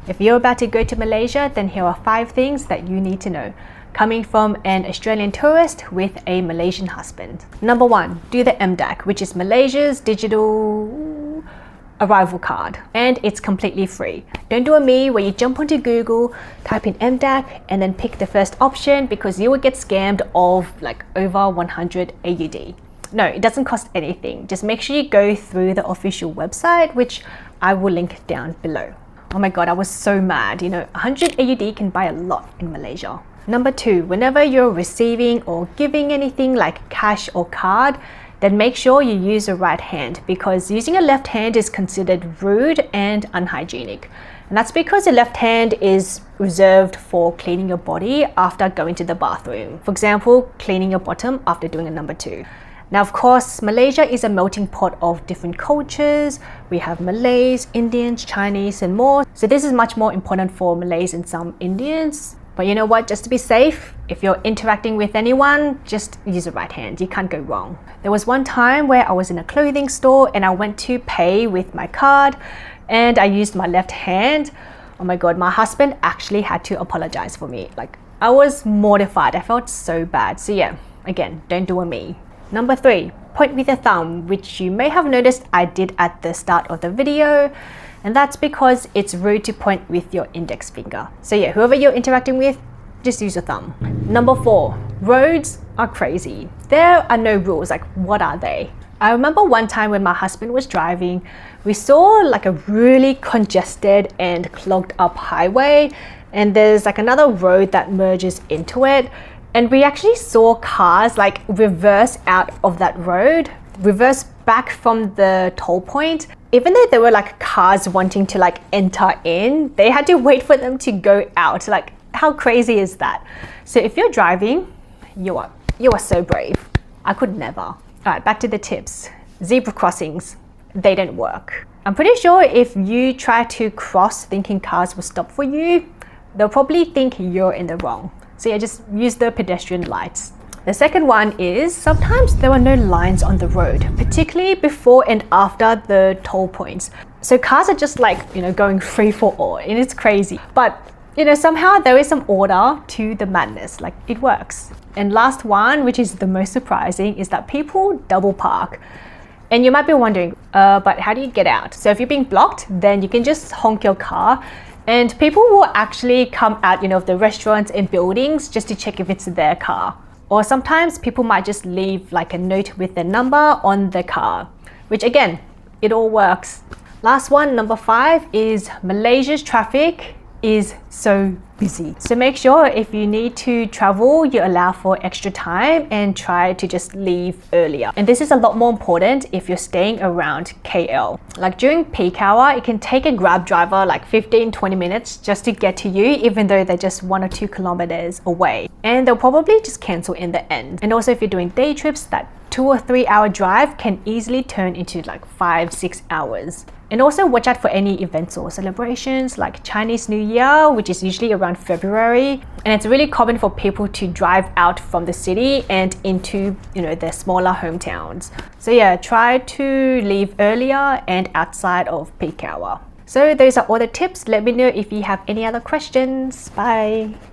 If you're about to go to Malaysia, then here are 5 things that you need to know, coming from an Australian tourist with a Malaysian husband. Number 1, do the MDAC, which is Malaysia's digital arrival card, and it's completely free. Don't do a me where you jump onto Google, type in MDAC, and then pick the first option, because you will get scammed of like over 100 AUD. No, it doesn't cost anything. Just make sure you go through the official website, which I will link down below. Oh my god, I was so mad. 100 AUD can buy a lot in Malaysia. Number 2, whenever you're receiving or giving anything like cash or card, then make sure you use your right hand, because using a left hand is considered rude and unhygienic. And that's because the left hand is reserved for cleaning your body after going to the bathroom. For example, cleaning your bottom after doing a number 2. Now, of course, Malaysia is a melting pot of different cultures. We have Malays, Indians, Chinese, and more. So this is much more important for Malays and some Indians. But you know what, just to be safe, if you're interacting with anyone, just use the right hand. You can't go wrong. There was one time where I was in a clothing store and I went to pay with my card and I used my left hand. Oh my god, my husband actually had to apologize for me. Like, I was mortified. I felt so bad. So yeah, again, don't do a me. Number 3, point with your thumb, which you may have noticed I did at the start of the video. And that's because it's rude to point with your index finger. So yeah, whoever you're interacting with, just use your thumb. Number 4, roads are crazy. There are no rules. Like, what are they? I remember one time when my husband was driving, we saw like a really congested and clogged up highway, and there's like another road that merges into it. And we actually saw cars like reverse out of that road, reverse back from the toll point. Even though there were like cars wanting to like enter in, they had to wait for them to go out. Like, how crazy is that? So if you're driving, you are so brave. I could never. All right, back to the tips. Zebra crossings, they don't work. I'm pretty sure if you try to cross thinking cars will stop for you, they'll probably think you're in the wrong. So yeah, just use the pedestrian lights. The second one is sometimes there are no lines on the road, particularly before and after the toll points. So cars are just like, going free for all, and it's crazy. But, somehow there is some order to the madness, like it works. And last one, which is the most surprising, is that people double park. And you might be wondering, but how do you get out? So if you're being blocked, then you can just honk your car. And people will actually come out, of the restaurants and buildings just to check if it's their car. Or sometimes people might just leave like a note with their number on the car, which again, it all works. Last one, number 5, is Malaysia's traffic is so busy. So make sure if you need to travel, you allow for extra time and try to just leave earlier. And this is a lot more important if you're staying around KL. Like during peak hour, it can take a Grab driver like 15-20 minutes just to get to you, even though they're just 1 or 2 kilometers away. And they'll probably just cancel in the end. And also if you're doing day trips, that 2 or 3 hour drive can easily turn into like 5-6 hours. And also watch out for any events or celebrations like Chinese New Year, which is usually around February. And it's really common for people to drive out from the city and into, their smaller hometowns. So yeah, try to leave earlier and outside of peak hour. So those are all the tips. Let me know if you have any other questions. Bye.